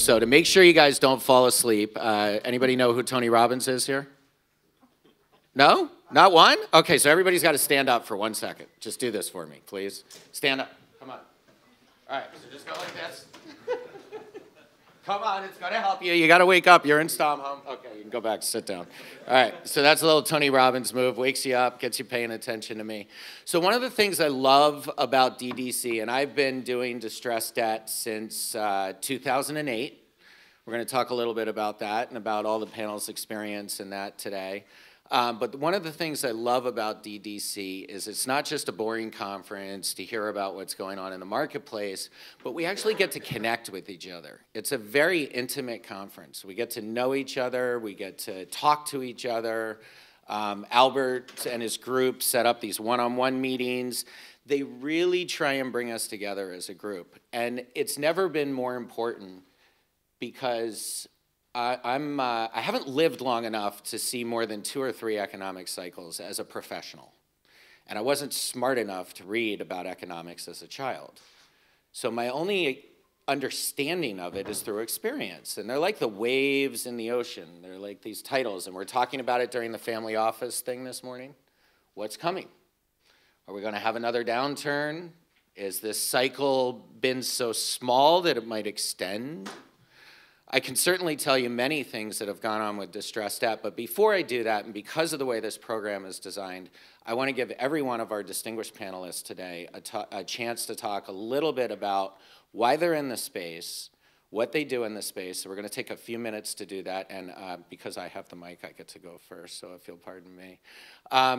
So to make sure you guys don't fall asleep, anybody know who Tony Robbins is here? No? Not one? Okay, so everybody's got to stand up for 1 second. Just do this for me, please. Stand up. Come on. All right, so just go like this. Come on, it's going to help you. You got to wake up. You're in Stockholm. Okay, you can go back, sit down. All right, so that's a little Tony Robbins move. Wakes you up, gets you paying attention to me. So one of the things I love about DDC, and I've been doing distressed debt since 2008. We're going to talk a little bit about that and about all the panel's experience in that today. But one of the things I love about DDC is it's not just a boring conference to hear about what's going on in the marketplace, but we actually get to connect with each other. It's a very intimate conference. We get to know each other. We get to talk to each other. Albert and his group set up these one-on-one meetings. They really try and bring us together as a group. And it's never been more important because I haven't lived long enough to see more than 2 or 3 economic cycles as a professional. And I wasn't smart enough to read about economics as a child. So my only understanding of it is through experience. And they're like the waves in the ocean. They're like these titles. And we're talking about it during the family office thing this morning. What's coming? Are we going to have another downturn? Is this cycle been so small that it might extend? I can certainly tell you many things that have gone on with distressed debt, but before I do that, and because of the way this program is designed, I want to give every one of our distinguished panelists today a chance to talk a little bit about why they're in the space, what they do in the space. So we're going to take a few minutes to do that, and because I have the mic, I get to go first, so if you'll pardon me.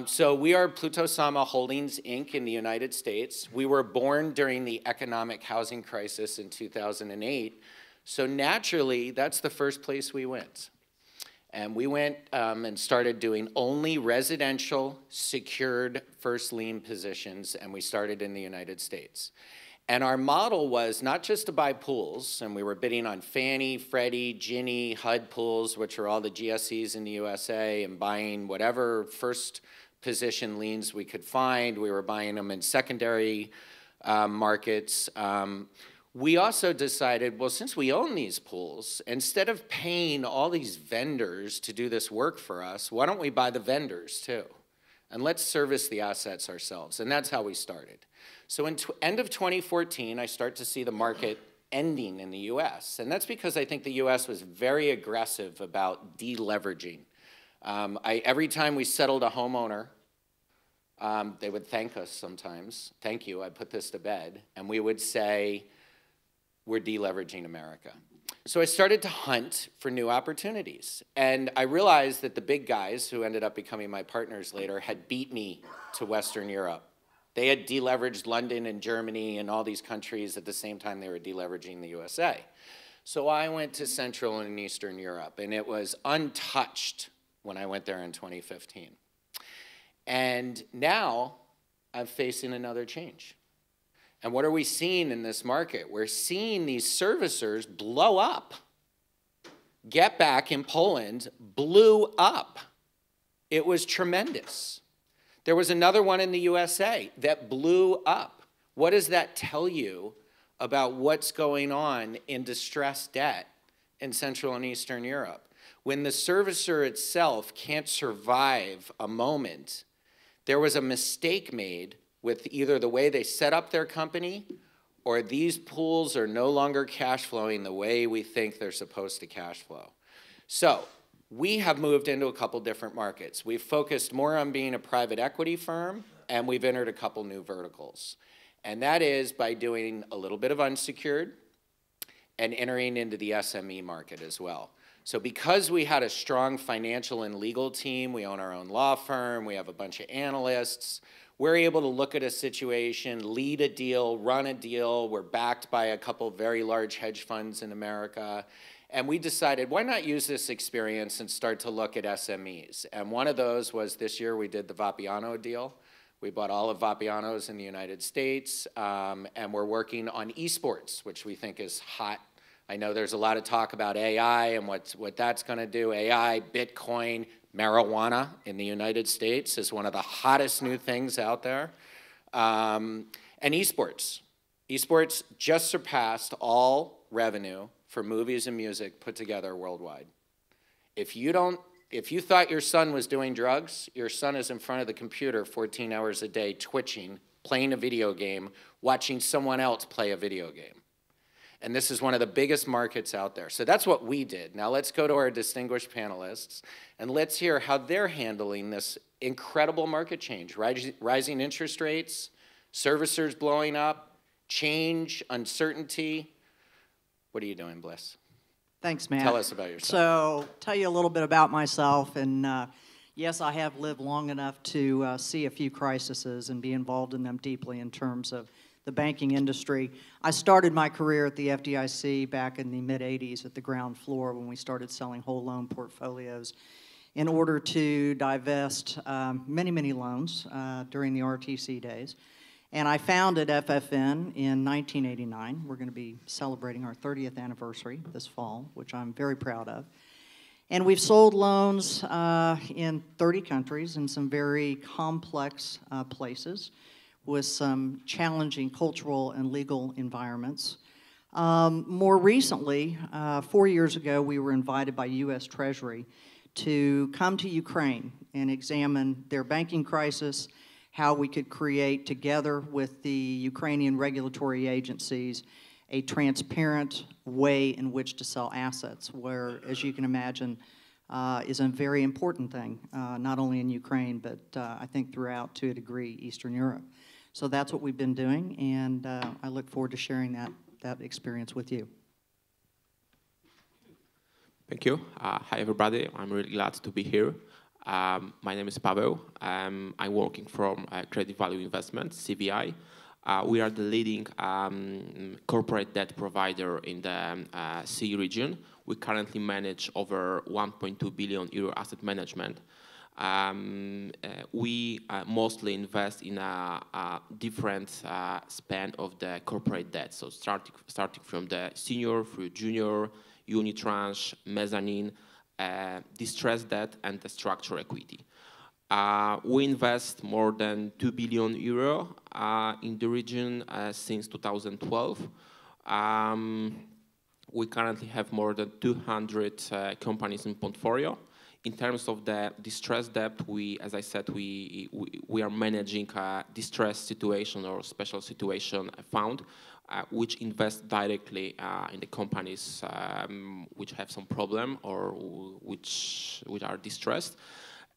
So we are Pluto-Sama Holdings, Inc. in the United States. We were born during the economic housing crisis in 2008. So naturally, that's the first place we went. And we went and started doing only residential secured first lien positions, and we started in the United States. And our model was not just to buy pools, and we were bidding on Fannie, Freddie, Ginnie, HUD pools, which are all the GSEs in the USA, and buying whatever first position liens we could find. We were buying them in secondary markets. We also decided, well, since we own these pools, instead of paying all these vendors to do this work for us, why don't we buy the vendors too? And let's service the assets ourselves. And that's how we started. So in end of 2014, I start to see the market ending in the US. And that's because I think the US was very aggressive about deleveraging. Every time we settled a homeowner, they would thank us sometimes. Thank you, I put this to bed. And we would say, we're deleveraging America. So I started to hunt for new opportunities. And I realized that the big guys, who ended up becoming my partners later, had beat me to Western Europe. They had deleveraged London and Germany and all these countries at the same time they were deleveraging the USA. So I went to Central and Eastern Europe, and it was untouched when I went there in 2015. And now I'm facing another change. And what are we seeing in this market? We're seeing these servicers blow up. Get Back in Poland blew up. It was tremendous. There was another one in the USA that blew up. What does that tell you about what's going on in distressed debt in Central and Eastern Europe? When the servicer itself can't survive a moment, there was a mistake made with either the way they set up their company or these pools are no longer cash flowing the way we think they're supposed to cash flow. So we have moved into a couple different markets. We've focused more on being a private equity firm, and we've entered a couple new verticals. And that is by doing a little bit of unsecured and entering into the SME market as well. So because we had a strong financial and legal team, we own our own law firm, we have a bunch of analysts, we're able to look at a situation, lead a deal, run a deal. We're backed by a couple very large hedge funds in America. And we decided, why not use this experience and start to look at SMEs? And one of those was this year we did the Vapiano deal. We bought all of Vapiano's in the United States, and we're working on esports, which we think is hot. I know there's a lot of talk about AI and what that's going to do. AI, Bitcoin, marijuana in the United States is one of the hottest new things out there. And esports. Esports just surpassed all revenue for movies and music put together worldwide. If you thought your son was doing drugs, your son is in front of the computer 14 hours a day, twitching, playing a video game, watching someone else play a video game. And this is one of the biggest markets out there. So that's what we did. Now let's go to our distinguished panelists, and let's hear how they're handling this incredible market change. Rising interest rates, servicers blowing up, change, uncertainty. What are you doing, Bliss? Thanks, Matt. Tell us about yourself. So, tell you a little bit about myself, and yes, I have lived long enough to see a few crises and be involved in them deeply in terms of the banking industry. I started my career at the FDIC back in the mid-'80s at the ground floor when we started selling whole loan portfolios in order to divest many, many loans during the RTC days. And I founded FFN in 1989. We're going to be celebrating our 30th anniversary this fall, which I'm very proud of. And we've sold loans in 30 countries in some very complex places with some challenging cultural and legal environments. More recently, 4 years ago, we were invited by U.S. Treasury to come to Ukraine and examine their banking crisis, how we could create, together with the Ukrainian regulatory agencies, a transparent way in which to sell assets, where, as you can imagine, is a very important thing, not only in Ukraine, but I think throughout, to a degree, Eastern Europe. So that's what we've been doing, and I look forward to sharing that experience with you. Thank you. Hi, everybody. I'm really glad to be here. My name is Paweł. I'm working from Credit Value Investments, CVI. We are the leading corporate debt provider in the CEE region. We currently manage over 1.2 billion euro asset management. We mostly invest in a different span of the corporate debt. So starting from the senior through junior, unitranche, mezzanine, distressed debt, and the structural equity. We invest more than 2 billion euro in the region since 2012. We currently have more than 200 companies in portfolio. In terms of the distressed debt, as I said, we are managing a distressed situation or special situation fund, which invests directly in the companies which have some problem or which are distressed.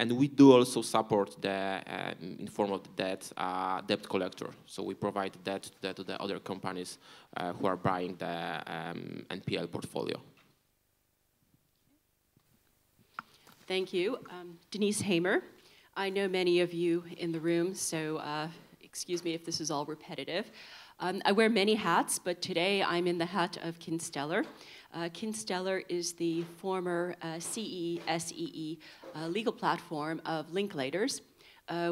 And we do also support the, in form of the debt collector. So we provide debt to the other companies who are buying the NPL portfolio. Thank you. Denise Hamer. I know many of you in the room, so excuse me if this is all repetitive. I wear many hats, but today I'm in the hat of Kinsteller. Kinsteller is the former CEE legal platform of Linklaters,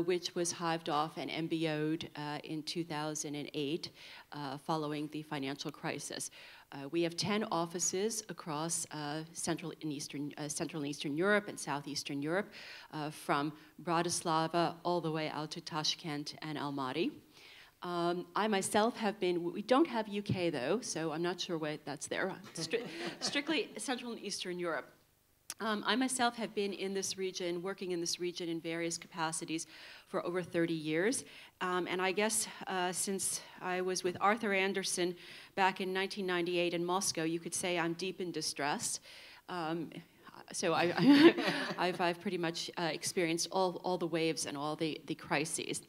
which was hived off and MBO'd in 2008 following the financial crisis. We have 10 offices across Central and Eastern Europe and Southeastern Europe, from Bratislava all the way out to Tashkent and Almaty. I myself have been, we don't have UK though, so I'm not sure why that's there. Strictly Central and Eastern Europe. I myself have been in this region, working in this region in various capacities for over 30 years. And I guess since I was with Arthur Andersen back in 1998 in Moscow, you could say I'm deep in distress. So I've pretty much experienced all the waves and all the crises.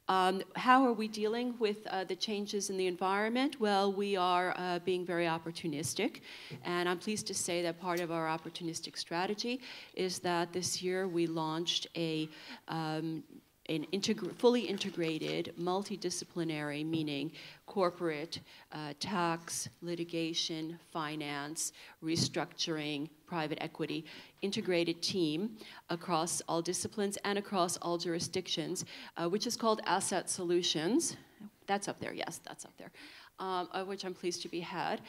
How are we dealing with the changes in the environment? Well, we are being very opportunistic, and I'm pleased to say that part of our opportunistic strategy is that this year we launched an fully integrated, multidisciplinary, meaning corporate, tax, litigation, finance, restructuring, private equity, integrated team across all disciplines and across all jurisdictions, which is called Asset Solutions. That's up there, yes, that's up there, of which I'm pleased to be head.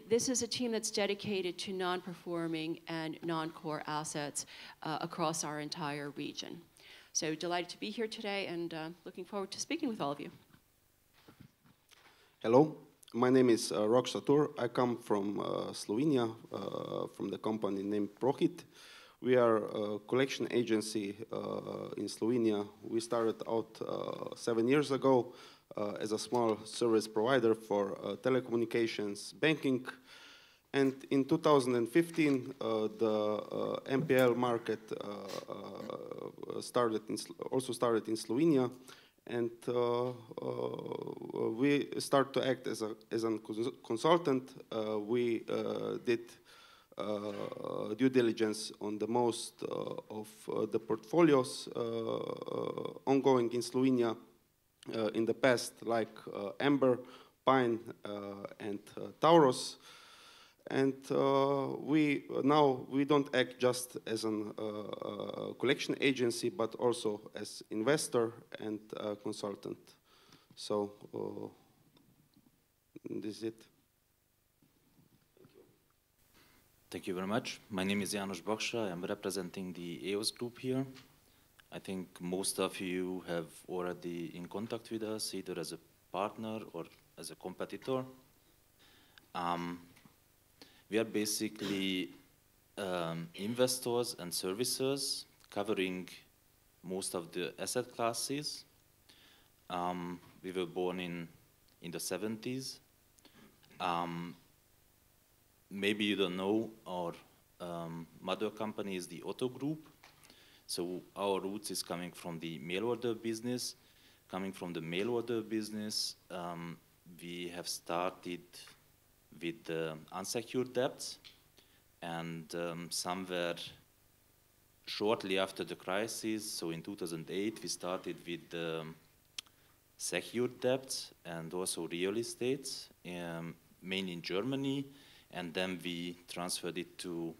This is a team that's dedicated to non-performing and non-core assets across our entire region. So delighted to be here today and looking forward to speaking with all of you. Hello, My name is Rok Satur. I come from Slovenia, from the company named Prohit. We are a collection agency in Slovenia. We started out 7 years ago as a small service provider for telecommunications, banking, and in 2015 the NPL market also started in Slovenia, and we start to act as a consultant. We did due diligence on the most of the portfolios ongoing in Slovenia in the past, like Amber, Pine, and Tauros. And we don't act just as a collection agency, but also as investor and consultant. So this is it. Thank you very much. My name is János Baksa. I'm representing the EOS group here. I think most of you have already in contact with us, either as a partner or as a competitor. We are basically investors and servicers covering most of the asset classes. We were born in the 70s. Maybe you don't know, our mother company is the Otto Group. So our roots is coming from the mail order business. Coming from the mail order business, we have started with unsecured debts, and somewhere shortly after the crisis, so in 2008, we started with secured debts and also real estate, mainly in Germany, and then we transferred it to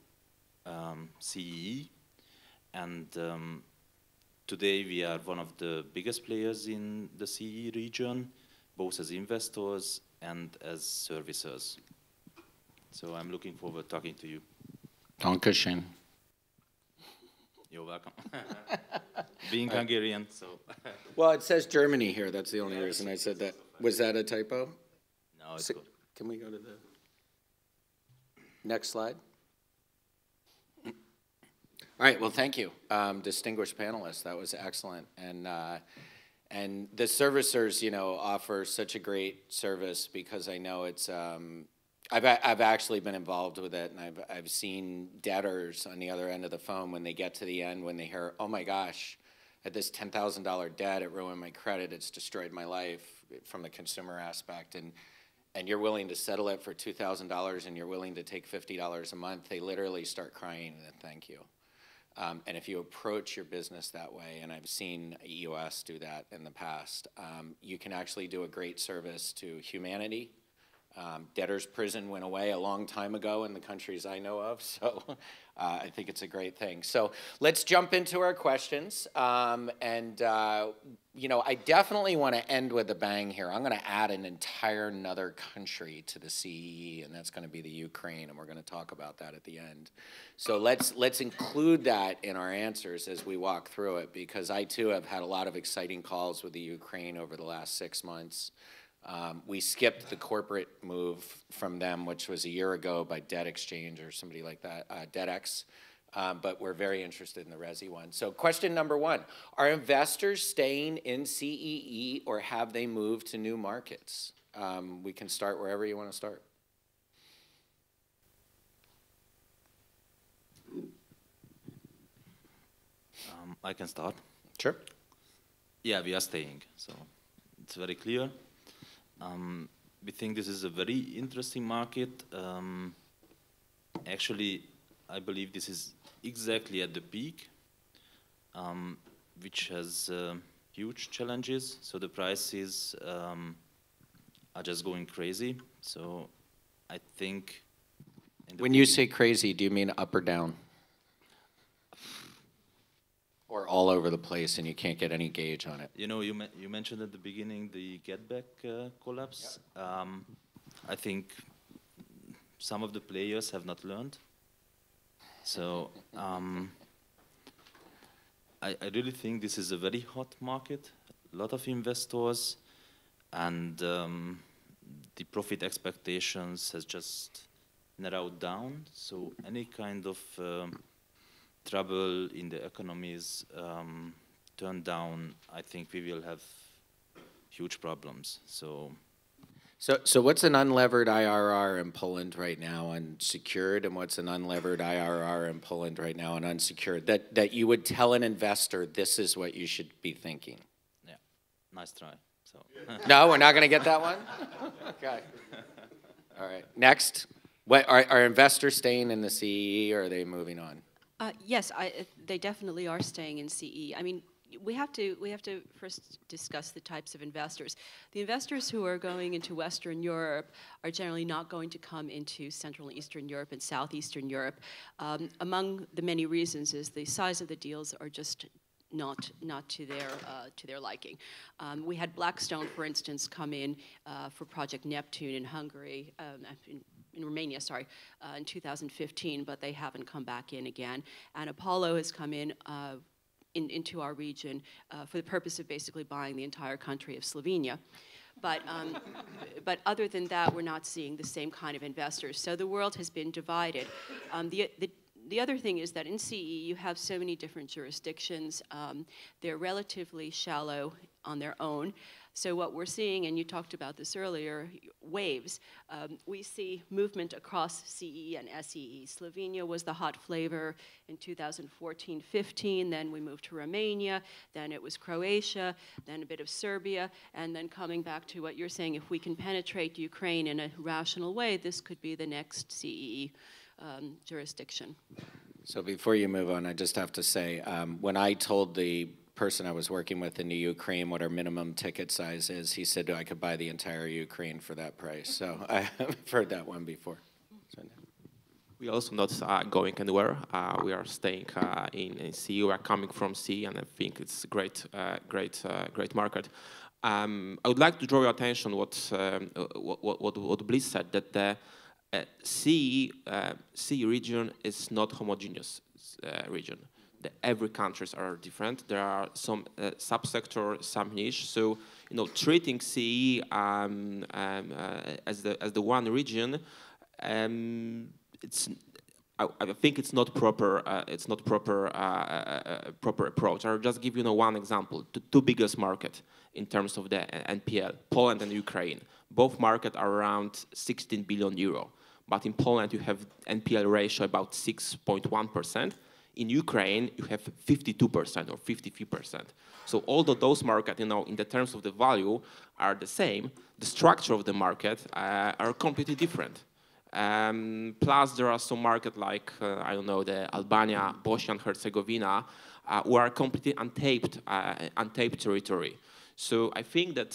CEE, and today we are one of the biggest players in the CEE region, both as investors and as servicers. So I'm looking forward to talking to you. Dankeschön. You're welcome. Being Hungarian, so. Well, it says Germany here. That's the only reason I said that. Was that a typo? No, it's good. Can we go to the next slide? All right, well, thank you, distinguished panelists. That was excellent. And the servicers, you know, offer such a great service because I know it's, I've actually been involved with it, and I've seen debtors on the other end of the phone when they get to the end, when they hear, oh my gosh, I had this $10,000 debt, it ruined my credit, it's destroyed my life from the consumer aspect, and you're willing to settle it for $2,000 and you're willing to take $50 a month, they literally start crying and thank you. And if you approach your business that way, and I've seen EOS do that in the past, you can actually do a great service to humanity. Debtor's prison went away a long time ago in the countries I know of, so I think it's a great thing. So let's jump into our questions. You know, I definitely want to end with a bang here. I'm going to add an entire another country to the CEE, and that's going to be the Ukraine, and we're going to talk about that at the end. So let's include that in our answers as we walk through it, because I too have had a lot of exciting calls with the Ukraine over the last 6 months. We skipped the corporate move from them, which was a year ago by Debt Exchange or somebody like that, DebtX. But we're very interested in the Resi one. So question number one, are investors staying in CEE or have they moved to new markets? We can start wherever you want to start. I can start. Sure. Yeah, we are staying, so it's very clear. We think this is a very interesting market. Actually, I believe this is exactly at the peak, which has huge challenges. So the prices are just going crazy. So I think... When you say crazy, do you mean up or down? Or all over the place and you can't get any gauge on it? You know, you mentioned at the beginning the get-back collapse. Yep. I think some of the players have not learned. So I really think this is a very hot market, a lot of investors, and the profit expectations has just narrowed down. So any kind of trouble in the economy is turned down, I think we will have huge problems. So what's an unlevered IRR in Poland right now unsecured, and what's an unlevered IRR in Poland right now and unsecured? That you would tell an investor this is what you should be thinking. Yeah, nice try. So. No, we're not going to get that one? Okay. All right. Next. What, are investors staying in the CEE or are they moving on? Yes, they definitely are staying in CE. I mean, we have to first discuss the types of investors. The investors who are going into Western Europe are generally not going to come into Central and Eastern Europe and Southeastern Europe. Among the many reasons is the size of the deals are just not to their liking. We had Blackstone, for instance, come in for Project Neptune in Hungary, in Romania, sorry, in 2015, but they haven't come back in again. And Apollo has come in into our region for the purpose of basically buying the entire country of Slovenia. But other than that, we're not seeing the same kind of investors. So the world has been divided. The other thing is that in CE, you have so many different jurisdictions. They're relatively shallow on their own. So what we're seeing, and you talked about this earlier, waves. We see movement across CE and SEE. Slovenia was the hot flavor in 2014-15, then we moved to Romania, then it was Croatia, then a bit of Serbia, and then coming back to what you're saying, if we can penetrate Ukraine in a rational way, this could be the next CEE jurisdiction. So before you move on, I just have to say, when I told the person I was working with in the Ukraine what our minimum ticket size is, he said I could buy the entire Ukraine for that price. So I've heard that one before. So, we also not going anywhere. We are staying in CE. We are coming from CE, and I think it's a great market. I would like to draw your attention what Bliss said, that the CE region is not homogeneous region. Every countries are different. There are some subsector, some niche. So treating CE as the one region, I think it's not proper. It's not proper approach. I'll just give you one example. The two biggest market in terms of the NPL, Poland and Ukraine. Both markets are around 16 billion euro. But in Poland you have NPL ratio about 6.1%. In Ukraine, you have 52% or 53%. So although those markets, in the terms of the value, are the same, the structure of the market are completely different. Plus, there are some markets like, I don't know, the Albania, Bosnia and Herzegovina, who are completely untapped territory. So I think that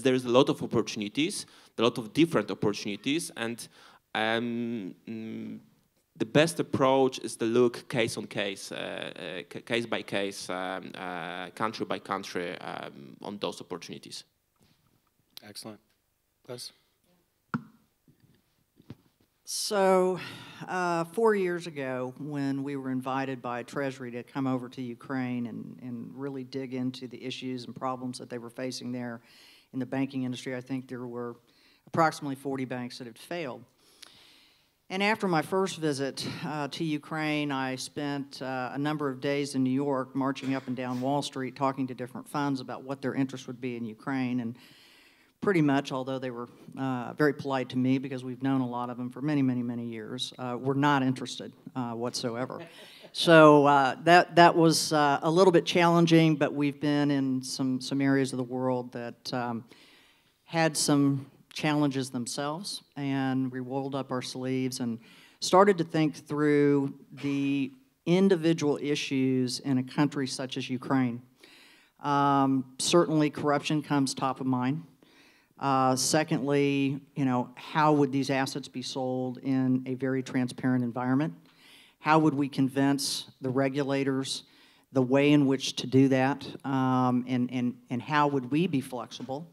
there's a lot of opportunities, a lot of different opportunities, and the best approach is to look case on case, case by case, country by country on those opportunities. excellent. Liz? So 4 years ago, when we were invited by Treasury to come over to Ukraine and really dig into the issues and problems that they were facing there in the banking industry, I think there were approximately 40 banks that had failed. And after my first visit to Ukraine, I spent a number of days in New York marching up and down Wall Street talking to different funds about what their interest would be in Ukraine. And pretty much, although they were very polite to me because we've known a lot of them for many, many, many years, were not interested whatsoever. So that was a little bit challenging, but we've been in some areas of the world that had some challenges themselves, and we rolled up our sleeves and started to think through the individual issues in a country such as Ukraine. Certainly corruption comes top of mind. Secondly, how would these assets be sold in a very transparent environment? How would we convince the regulators the way in which to do that, and how would we be flexible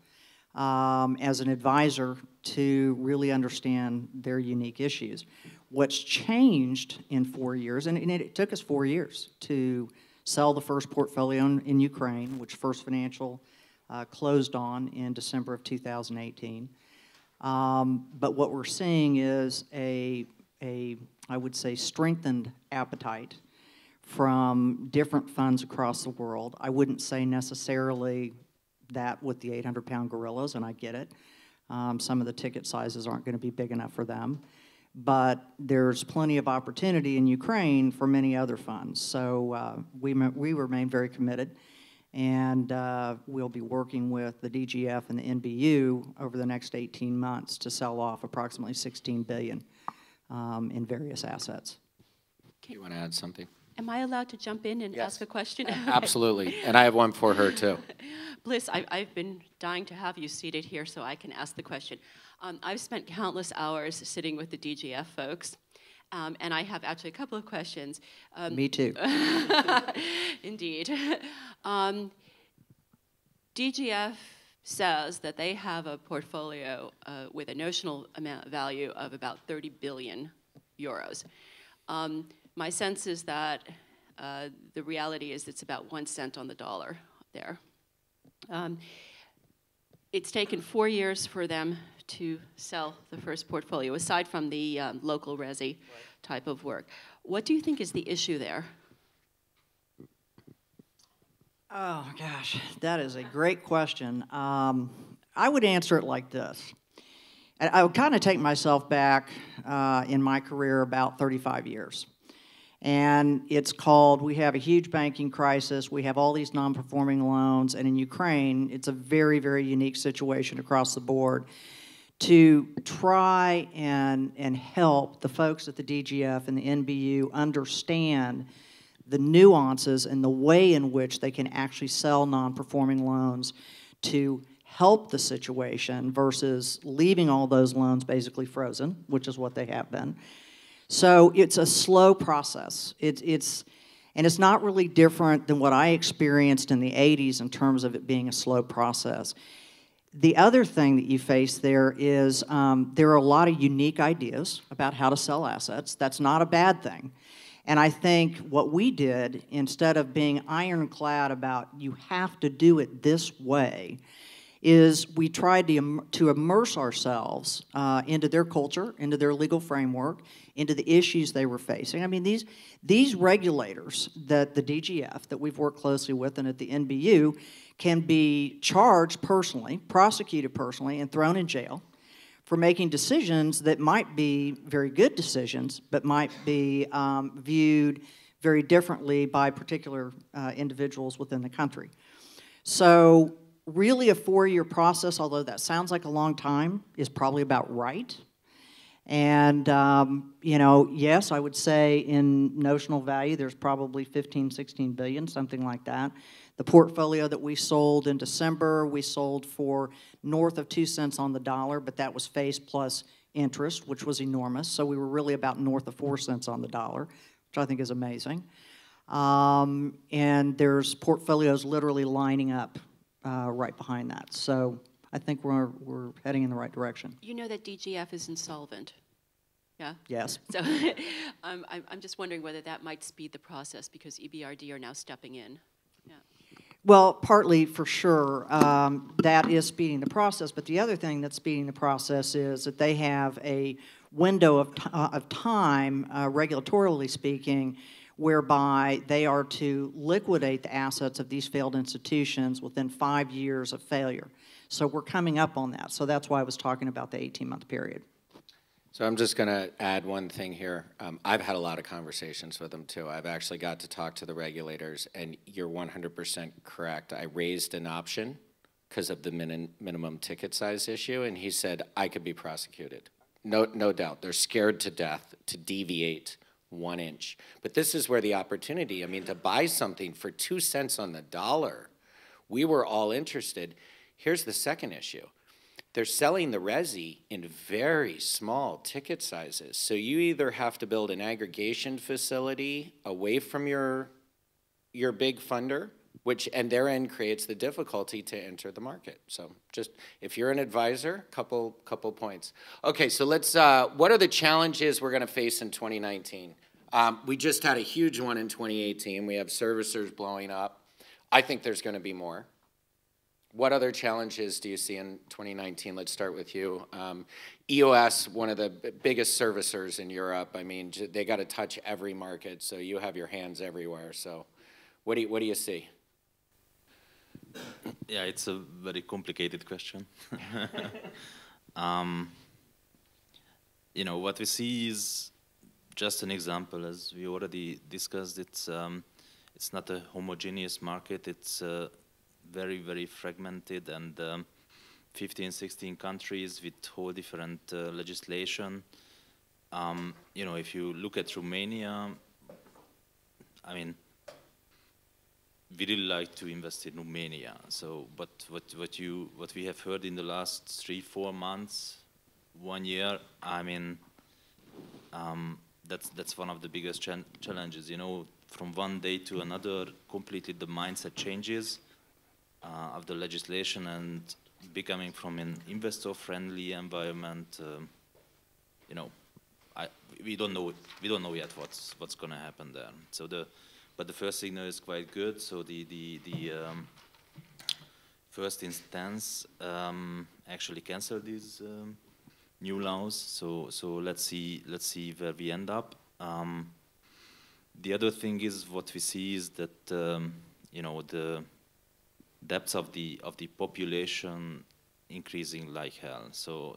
as an advisor to really understand their unique issues? What's changed in 4 years, and it took us 4 years to sell the first portfolio in Ukraine, which First Financial closed on in December of 2018. But what we're seeing is I would say, strengthened appetite from different funds across the world. I wouldn't say necessarily that with the 800-pound gorillas, and I get it. Some of the ticket sizes aren't going to be big enough for them. But there's plenty of opportunity in Ukraine for many other funds. So we remain very committed, and we'll be working with the DGF and the NBU over the next 18 months to sell off approximately $16 billion in various assets. You want to add something? Am I allowed to jump in and ask a question? Absolutely, and I have one for her too. Bliss, I've been dying to have you seated here so I can ask the question. I've spent countless hours sitting with the DGF folks, and I have actually a couple of questions. Me too. Indeed. DGF says that they have a portfolio with a notional amount value of about 30 billion euros. My sense is that the reality is it's about 1 cent on the dollar there. It's taken 4 years for them to sell the first portfolio, aside from the local resi type of work. What do you think is the issue there? Oh, gosh, that is a great question. I would answer it like this. I would kind of take myself back in my career about 35 years. And it's called, we have a huge banking crisis, we have all these non-performing loans, and in Ukraine, it's a very, very unique situation across the board. To try and help the folks at the DGF and the NBU understand the nuances and the way in which they can actually sell non-performing loans to help the situation versus leaving all those loans basically frozen, which is what they have been. So it's a slow process. And it's not really different than what I experienced in the 80s in terms of it being a slow process. The other thing that you face there is there are a lot of unique ideas about how to sell assets. That's not a bad thing. And I think what we did, instead of being ironclad about you have to do it this way, is we tried to immerse ourselves into their culture, into their legal framework, into the issues they were facing. I mean, these regulators that the DGF, that we've worked closely with, and at the NBU, can be charged personally, prosecuted personally, and thrown in jail for making decisions that might be very good decisions, but might be viewed very differently by particular individuals within the country. So really a 4-year process, although that sounds like a long time, is probably about right. And, you know, yes, I would say in notional value, there's probably 15, 16 billion, something like that. The portfolio that we sold in December, we sold for north of 2 cents on the dollar, but that was face plus interest, which was enormous. So we were really about north of 4 cents on the dollar, which I think is amazing. And there's portfolios literally lining up right behind that. So I think we're heading in the right direction. You know that DGF is insolvent, yeah? Yes. So I'm just wondering whether that might speed the process because EBRD are now stepping in. Yeah. Well, partly for sure, that is speeding the process, but the other thing that's speeding the process is that they have a window of time, regulatorily speaking, whereby they are to liquidate the assets of these failed institutions within 5 years of failure. So we're coming up on that. So that's why I was talking about the 18-month period. So I'm just going to add one thing here. I've had a lot of conversations with them, too. I've actually got to talk to the regulators, and you're 100% correct. I raised an option because of the minimum ticket size issue, and he said I could be prosecuted. No doubt. They're scared to death to deviate 1 inch. But this is where the opportunity, I mean, to buy something for 2 cents on the dollar, we were all interested. Here's the second issue. They're selling the resi in very small ticket sizes. So you either have to build an aggregation facility away from your big funder, which and therein creates the difficulty to enter the market. So just if you're an advisor, couple points. Okay, so let's, what are the challenges we're gonna face in 2019? We just had a huge one in 2018. We have servicers blowing up. I think there's gonna be more. What other challenges do you see in 2019? Let's start with you. EOS, one of the biggest servicers in Europe. I mean, they got to touch every market, so you have your hands everywhere. So, what do you see? Yeah, it's a very complicated question. You know, what we see is just an example, as we already discussed. It's not a homogeneous market. It's very, very fragmented, and 15, 16 countries with whole different legislation. You know, if you look at Romania, I mean, we really like to invest in Romania. So, but what we have heard in the last 3-4 months, 1 year, I mean, that's one of the biggest challenges. You know, from one day to another, completely the mindset changes of the legislation, and becoming from an investor-friendly environment. You know, we don't know yet what's going to happen there. So but the first signal is quite good. So the first instance actually canceled these new laws. So let's see where we end up. The other thing is, what we see is that you know, the depths of the population increasing like hell. So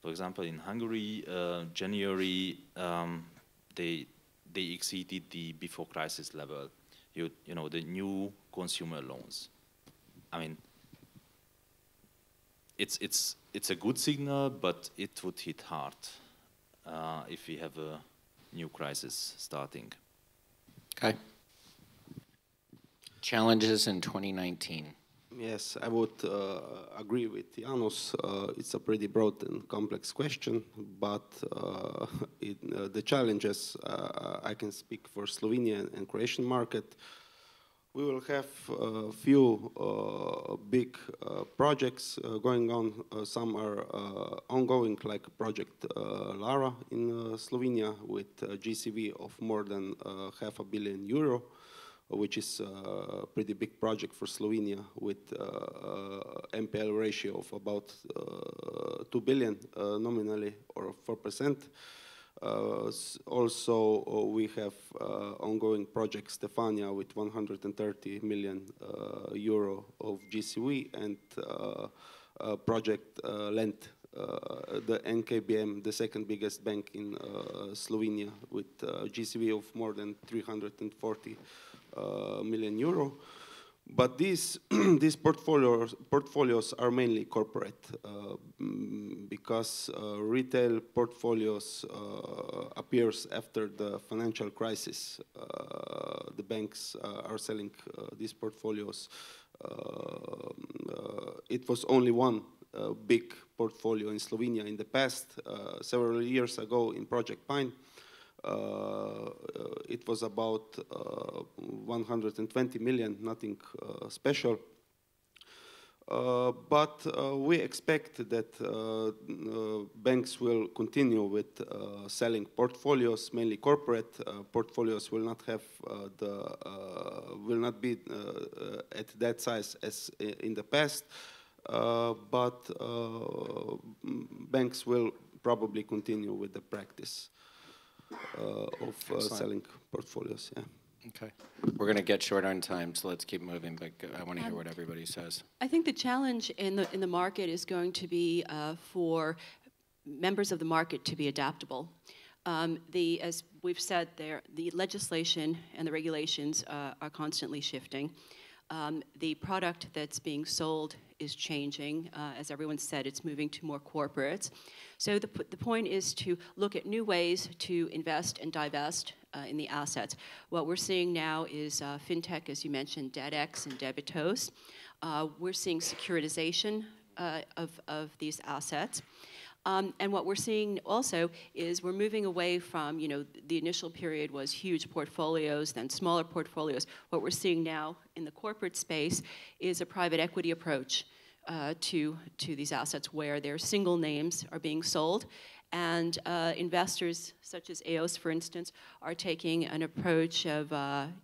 for example, in Hungary, January they exceeded the before crisis level. You know, the new consumer loans. I mean, it's a good signal, but it would hit hard if we have a new crisis starting. Okay. Challenges in 2019. Yes, I would agree with Janos. It's a pretty broad and complex question, but the challenges, I can speak for Slovenian and Croatian market. We will have a few big projects going on. Some are ongoing, like Project Lara in Slovenia with a GCV of more than €500 million, which is a pretty big project for Slovenia, with NPL ratio of about 2 billion nominally, or 4%. Also, we have ongoing project Stefania with 130 million euro of GCV, and project Lent, the NKBM, the second biggest bank in Slovenia, with GCV of more than 340 million euro. But these portfolios are mainly corporate, because retail portfolios appears after the financial crisis. The banks are selling these portfolios. It was only one big portfolio in Slovenia in the past, several years ago, in Project Pine. It was about 120 million, nothing special. But we expect that banks will continue with selling portfolios, mainly corporate portfolios. Will not be at that size as in the past. But banks will probably continue with the practice of selling portfolios. Yeah. Okay. We're going to get short on time, so let's keep moving, but I want to hear what everybody says. I think the challenge in the market is going to be for members of the market to be adaptable. As we've said, the legislation and the regulations are constantly shifting. The product that's being sold is changing. As everyone said, it's moving to more corporates. So the point is to look at new ways to invest and divest in the assets. What we're seeing now is fintech, as you mentioned, DebtX and Debitos. We're seeing securitization of these assets. And what we're seeing also is we're moving away from, the initial period was huge portfolios, then smaller portfolios. What we're seeing now in the corporate space is a private equity approach to these assets, where their single names are being sold. And investors, such as EOS, for instance, are taking an approach of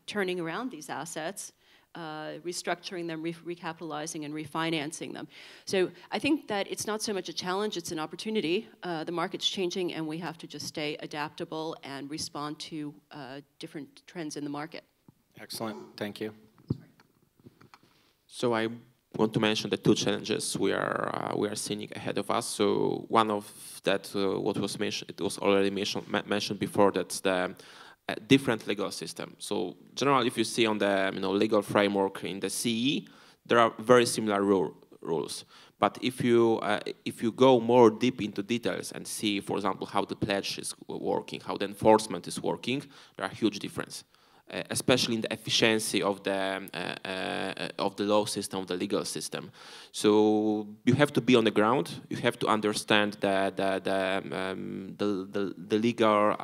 turning around these assets restructuring them, recapitalizing, and refinancing them. So I think that it's not so much a challenge, it's an opportunity. The market's changing, and we have to just stay adaptable and respond to different trends in the market. Excellent, thank you. So I want to mention the two challenges we are seeing ahead of us. So one of that, what was mentioned, it was already mentioned before. That's the different legal system. So generally, if you see on the legal framework in the CE, there are very similar rules. But if you go more deep into details and see, for example, how the pledge is working, how the enforcement is working, there are huge differences. Especially in the efficiency of the law system, of the legal system. So you have to be on the ground. You have to understand the legal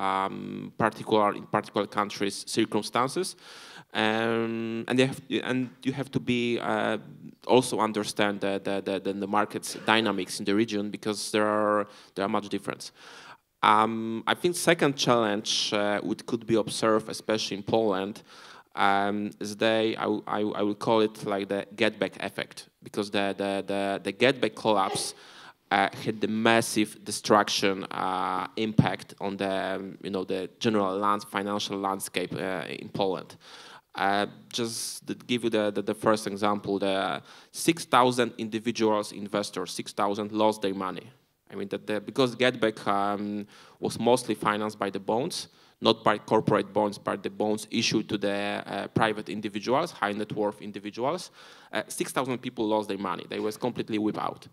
in particular countries' circumstances, and you have to be also understand the market's dynamics in the region, because there are much difference. I think second challenge which could be observed, especially in Poland, is I will call it like the get-back effect, because the get-back collapse had the massive destruction impact on the general financial landscape in Poland. Just to give you the first example, the 6,000 individuals, investors, 6,000 lost their money. I mean, because Getback was mostly financed by the bonds, not by corporate bonds, but the bonds issued to the private individuals, high net worth individuals. 6,000 people lost their money. They was completely wiped out.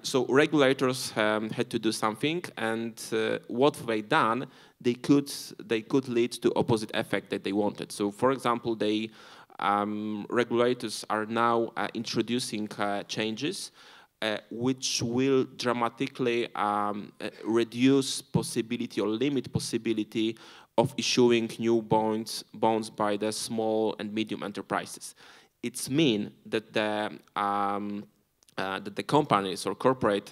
So regulators had to do something, and what they done, they could lead to opposite effect that they wanted. So, for example, regulators are now introducing changes which will dramatically reduce possibility or limit possibility of issuing new bonds by the small and medium enterprises. It's mean that the companies or corporate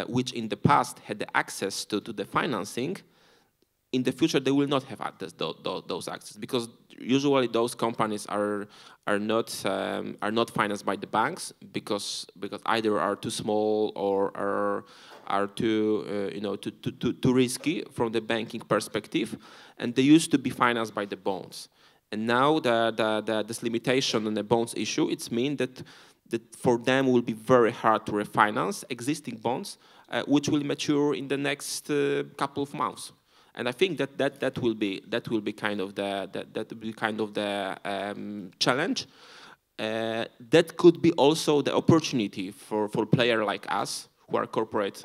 which in the past had the access to the financing, in the future they will not have access those access, because usually those companies are not financed by the banks because either are too small or are too risky from the banking perspective, and they used to be financed by the bonds. And now this limitation on the bonds issue, it's mean that for them will be very hard to refinance existing bonds, which will mature in the next couple of months. And I think that will be kind of the challenge. That could be also the opportunity for a player like us, who are corporate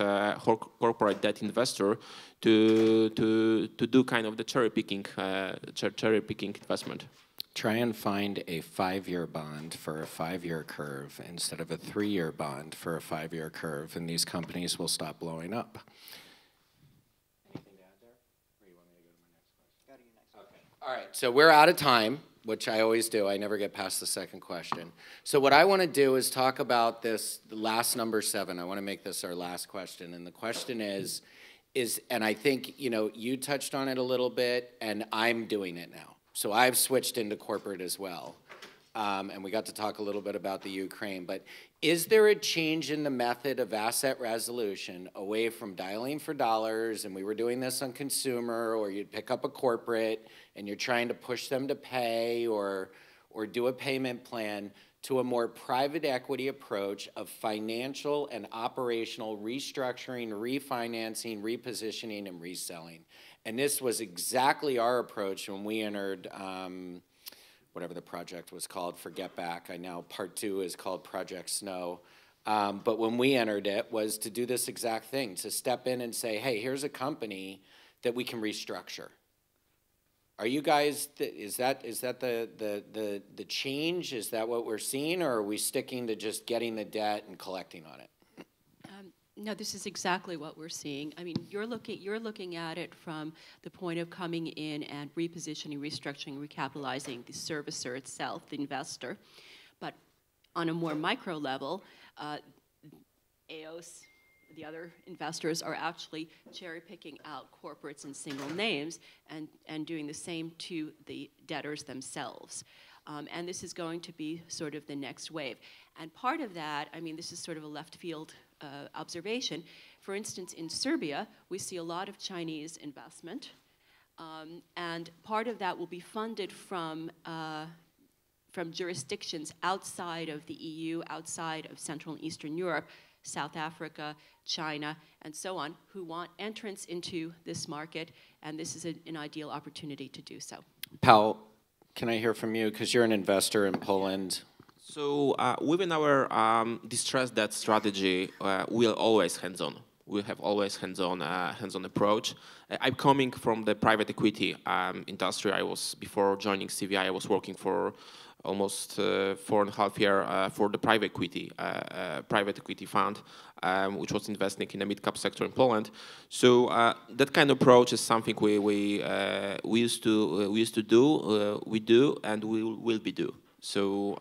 debt investor, to do kind of the cherry picking investment. Try and find a 5-year bond for a 5-year curve instead of a 3-year bond for a 5-year curve, and these companies will stop blowing up. Anything to add there? Or you want me to go to my next question? Go to your next question. Okay. All right, so we're out of time, which I always do. I never get past the second question. So what I want to do is talk about this last number 7. I want to make this our last question, and the question is, and I think, you touched on it a little bit, and I'm doing it now. So I've switched into corporate as well, and we got to talk a little bit about the Ukraine, but is there a change in the method of asset resolution away from dialing for dollars, and we were doing this on consumer, or you'd pick up a corporate and you're trying to push them to pay or do a payment plan, to a more private equity approach of financial and operational restructuring, refinancing, repositioning, and reselling? And this was exactly our approach when we entered whatever the project was called for Get Back. Now part 2 is called Project Snow. But when we entered it, was to do this exact thing, to step in and say, hey, here's a company that we can restructure. Are you guys, is that the change? Is that what we're seeing, or are we sticking to just getting the debt and collecting on it? No, this is exactly what we're seeing. I mean, you're looking at it from the point of coming in and repositioning, restructuring, recapitalizing the servicer itself, the investor. But on a more micro level, EOS, the other investors are actually cherry picking out corporates and single names and doing the same to the debtors themselves. And this is going to be sort of the next wave. And part of that, I mean, this is sort of a left field observation. For instance, in Serbia, we see a lot of Chinese investment. And part of that will be funded from jurisdictions outside of the EU, outside of Central and Eastern Europe, South Africa, China, and so on, who want entrance into this market, and this is an ideal opportunity to do so. Powell, can I hear from you? Because you're an investor in Poland. So within our distressed debt strategy, we are always hands-on. We have always hands-on approach. I'm coming from the private equity industry. Before joining CVI, I was working for almost 4.5 years for the private equity fund, which was investing in the mid-cap sector in Poland. So that kind of approach is something we used to do, we do, and we will be do. So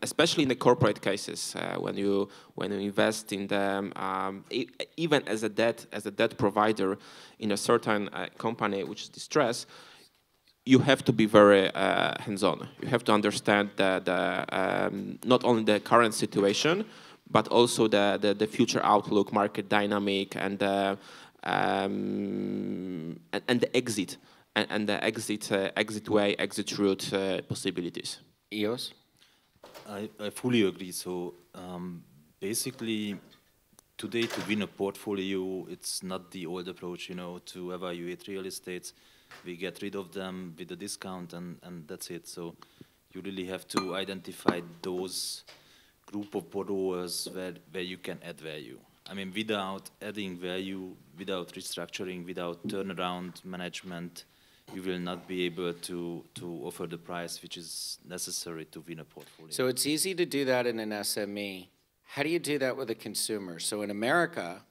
especially in the corporate cases, when you invest in them, even as a debt provider in a certain company which is distressed, you have to be very hands-on. You have to understand not only the current situation, but also the future outlook, market dynamic, and the exit and the exit way, exit route possibilities. EOS? I fully agree. So basically, today to win a portfolio, it's not the old approach, to evaluate real estates. We get rid of them with a discount and that's it. So you really have to identify those group of borrowers where you can add value. I mean, without adding value, without restructuring, without turnaround management, you will not be able to offer the price which is necessary to win a portfolio. So it's easy to do that in an SME. How do you do that with a consumer? So in America,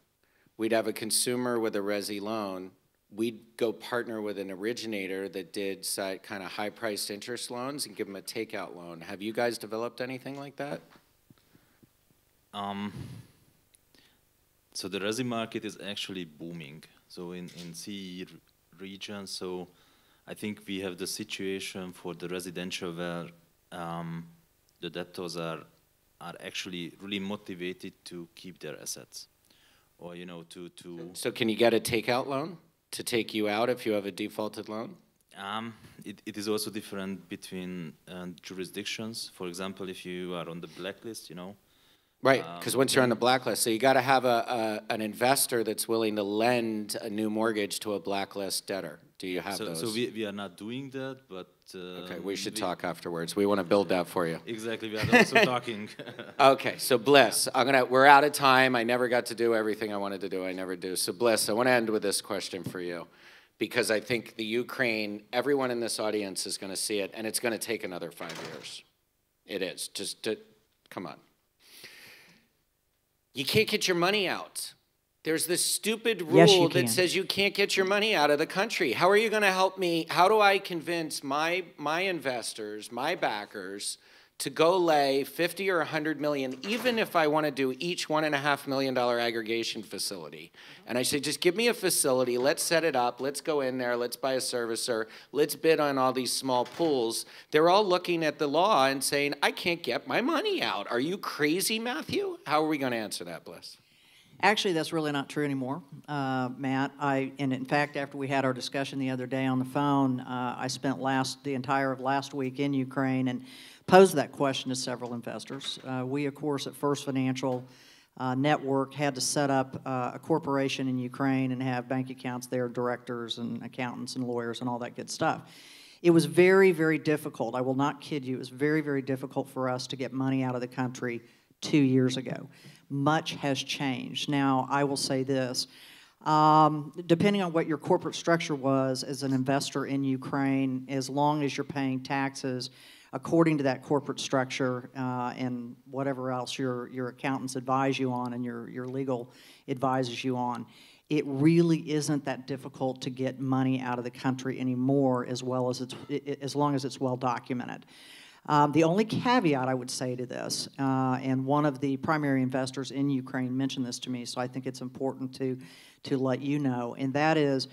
we'd have a consumer with a resi loan. We'd go partner with an originator that did kind of high-priced interest loans and give them a takeout loan. Have you guys developed anything like that? So the resi market is actually booming. So in CEE region, so I think we have the situation for the residential where the debtors are actually really motivated to keep their assets, or to. So can you get a takeout loan to take you out if you have a defaulted loan? It is also different between jurisdictions. For example, if you are on the blacklist, Right, because once you're on the blacklist, so you got to have an investor that's willing to lend a new mortgage to a blacklist debtor. Do you have those? So we are not doing that, but... okay, we should talk afterwards. We want to build that for you. Exactly, we are also talking. Okay, so Bliss, we're out of time. I never got to do everything I wanted to do. I never do. So Bliss, I want to end with this question for you, because I think the Ukraine, everyone in this audience is going to see it, and it's going to take another 5 years. It is. Come on. You can't get your money out. There's this stupid rule that says you can't get your money out of the country. How are you going to help me? How do I convince my investors, my backers, to go lay 50 or 100 million, even if I want to do each $1.5 million aggregation facility? And I say, just give me a facility, let's set it up, let's go in there, let's buy a servicer, let's bid on all these small pools. They're all looking at the law and saying, I can't get my money out. Are you crazy, Matthew? How are we going to answer that, Bliss? Actually, that's really not true anymore, Matt. And in fact, after we had our discussion the other day on the phone, I spent the entire of last week in Ukraine and posed that question to several investors. We, of course, at First Financial Network had to set up a corporation in Ukraine and have bank accounts there, directors and accountants and lawyers and all that good stuff. It was very, very difficult. I will not kid you. It was very, very difficult for us to get money out of the country 2 years ago. Much has changed. Now, I will say this. Depending on what your corporate structure was as an investor in Ukraine, as long as you're paying taxes according to that corporate structure and whatever else your accountants advise you on and your legal advises you on, it really isn't that difficult to get money out of the country anymore, as long as it's well documented. The only caveat I would say to this, and one of the primary investors in Ukraine mentioned this to me, so I think it's important to let you know, and that is,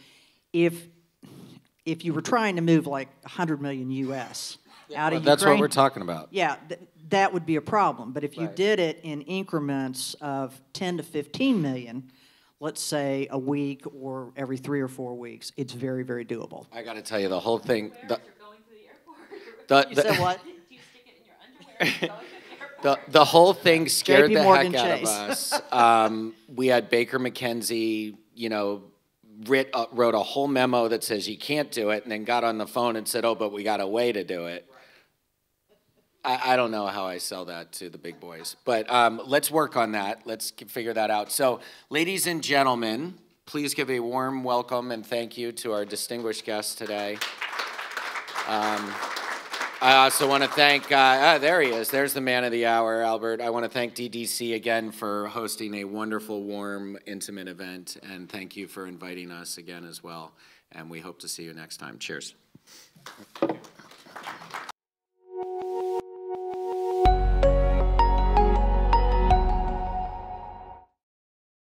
if you were trying to move like 100 million US out of Ukraine, that's what we're talking about. yeah, that would be a problem. But if you Right. did it in increments of 10 to 15 million, let's say a week or every 3 or 4 weeks, it's very, very doable. I got to tell you, the whole thing. You're going to the airport. You said what? Do you stick it in your underwear? You're going to the airport. The whole thing scared JP the Morgan heck out Chase. of us. We had Baker McKenzie, wrote a whole memo that says you can't do it, and then got on the phone and said, "Oh, but we got a way to do it." I don't know how I sell that to the big boys, but let's work on that. Let's figure that out. So, ladies and gentlemen, please give a warm welcome and thank you to our distinguished guests today. I also want to thank, there he is, there's the man of the hour, Albert. I want to thank DDC again for hosting a wonderful, warm, intimate event, and thank you for inviting us again as well. And we hope to see you next time. Cheers.